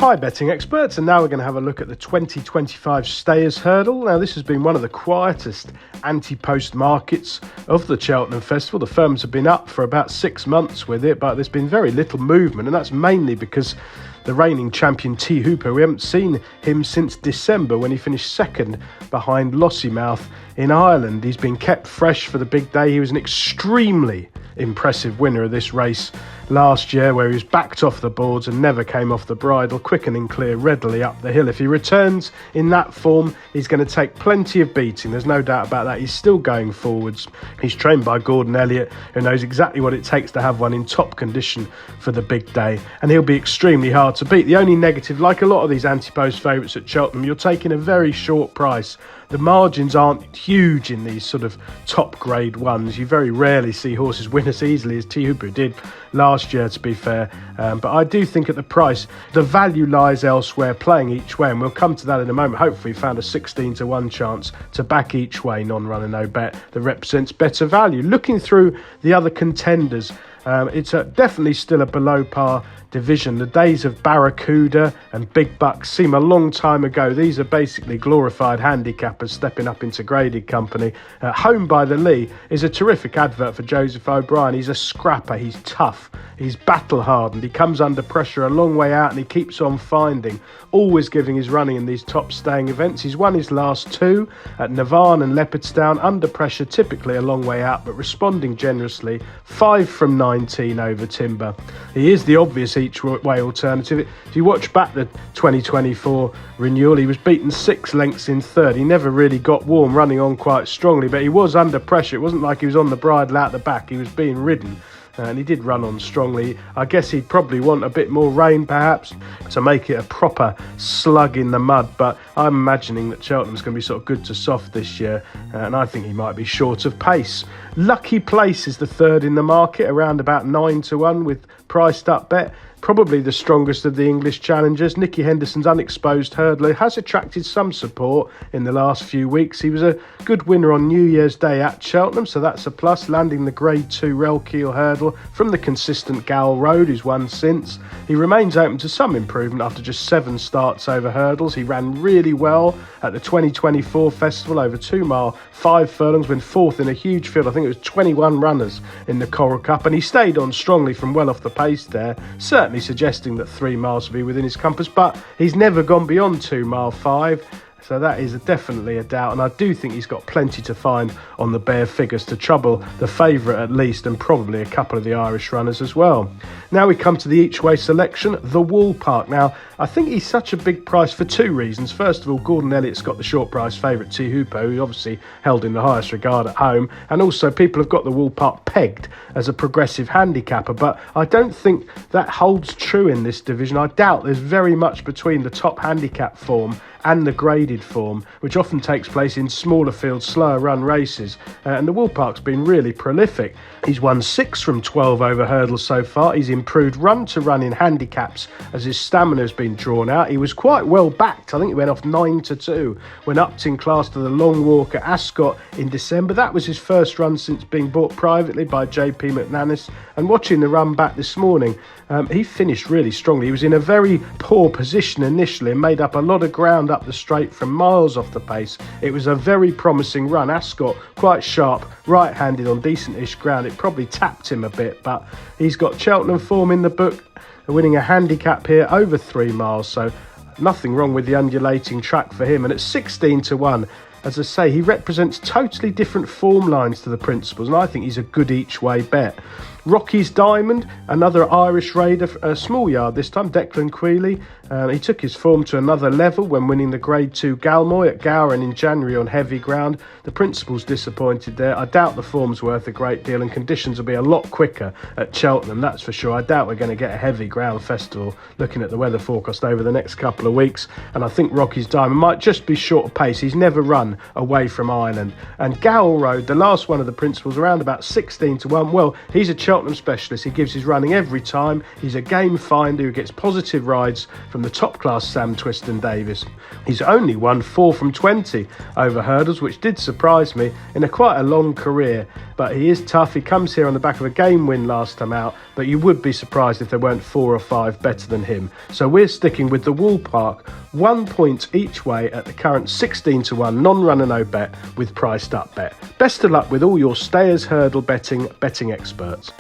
Hi betting experts, and now we're going to have a look at the 2025 Stayers Hurdle. Now this has been one of the quietest anti-post markets of the Cheltenham Festival. The firms have been up for about 6 months with it, but there's been very little movement, and that's mainly because the reigning champion T Hooper, we haven't seen him since December when he finished second behind Lossiemouth in Ireland. He's been kept fresh for the big day. He was an extremely impressive winner of this race last year, where he was backed off the boards and never came off the bridle, quick and clear, readily up the hill. If he returns in that form, he's going to take plenty of beating, there's no doubt about that. He's still going forwards. He's trained by Gordon Elliott, who knows exactly what it takes to have one in top condition for the big day, and he'll be extremely hard to beat. The only negative, like a lot of these anti-post favourites at Cheltenham, you're taking a very short price. The margins aren't huge in these sort of top grade ones. You very rarely see horses win as easily as T Hooper did last year, to be fair. But I do think at the price, the value lies elsewhere, playing each way, and we'll come to that in a moment. Hopefully we found a 16-1 chance to back each way, non-runner, no bet, that represents better value. Looking through the other contenders, it's definitely still a below par division. The days of Barracuda and Big Bucks seem a long time ago. These are basically glorified handicappers stepping up into graded company. Home by the Lee is a terrific advert for Joseph O'Brien. He's a scrapper, he's tough, he's battle hardened, he comes under pressure a long way out and he keeps on finding, always giving his running in these top staying events. He's won his last two at Navan and Leopardstown, under pressure, typically a long way out, but responding generously. 5 from 19 over Timber. He is the obvious each way alternative. If you watch back the 2024 renewal, he was beaten 6 lengths in third. He never really got warm, running on quite strongly, but he was under pressure. It wasn't like he was on the bridle out the back, he was being ridden. And he did run on strongly. I guess he'd probably want a bit more rain perhaps to make it a proper slug in the mud, but I'm imagining that Cheltenham's going to be sort of good to soft this year, and I think he might be short of pace. Lucky Place is the third in the market, around about 9-1 with priced up bet. Probably the strongest of the English challengers. Nicky Henderson's unexposed hurdler has attracted some support in the last few weeks. He was a good winner on New Year's Day at Cheltenham, so that's a plus, landing the Grade 2 Relkeel hurdle from the consistent Gowell Road, who's won since. He remains open to some improvement after just 7 starts over hurdles. He ran really well at the 2024 festival, over 2 mile, 5 furlongs, went fourth in a huge field. I think it was 21 runners in the Coral Cup, and he stayed on strongly from well off the pace there, certainly suggesting that 3 miles will be within his compass, but he's never gone beyond 2 mile 5. So that is definitely a doubt, and I do think he's got plenty to find on the bare figures to trouble the favourite at least, and probably a couple of the Irish runners as well. Now we come to the each way selection, the Wall Park. Now I think he's such a big price for 2 reasons. First of all, Gordon Elliott's got the short price favourite T Hooper, who obviously held in the highest regard at home, and also people have got the Wall Park pegged as a progressive handicapper, but I don't think that holds true in this division. I doubt there's very much between the top handicap form and the graded form, which often takes place in smaller fields, slower run races, and the Wool Park's been really prolific. He's won 6 from 12 over hurdles so far. He's improved run to run in handicaps as his stamina has been drawn out. He was quite well backed. I think he went off 9-2 when upped in class to the long walk at Ascot in December. That was his first run since being bought privately by JP McManus, and watching the run back this morning, he finished really strongly. He was in a very poor position initially and made up a lot of ground up the straight from miles off the pace. It was a very promising run. Ascot quite sharp, right-handed on decent-ish ground. It probably tapped him a bit, but he's got Cheltenham form in the book, winning a handicap here over 3 miles, so nothing wrong with the undulating track for him. And at 16-1, as I say, he represents totally different form lines to the principals, and I think he's a good each way bet. Rocky's Diamond, another Irish raider, a small yard this time, Declan Queally. He took his form to another level when winning the Grade 2 Galmoy at Gowran in January on heavy ground. The principal's disappointed there. I doubt the form's worth a great deal, and conditions will be a lot quicker at Cheltenham, that's for sure. I doubt we're going to get a heavy ground festival looking at the weather forecast over the next couple of weeks, and I think Rocky's Diamond might just be short of pace. He's never run away from Ireland. And Gowell Road, the last one of the principals, around about 16-1. Well, he's a Cheltenham specialist. He gives his running every time. He's a game finder who gets positive rides from the top class Sam Twiston Davis. He's only won 4 from 20 over hurdles, which did surprise me in quite a long career. but he is tough. He comes here on the back of a game win last time out, but you would be surprised if there weren't 4 or 5 better than him. So we're sticking with the Wool Park, 1 point each way at the current 16-1 non-runner no bet with priced up bet. Best of luck with all your Stayers Hurdle betting experts.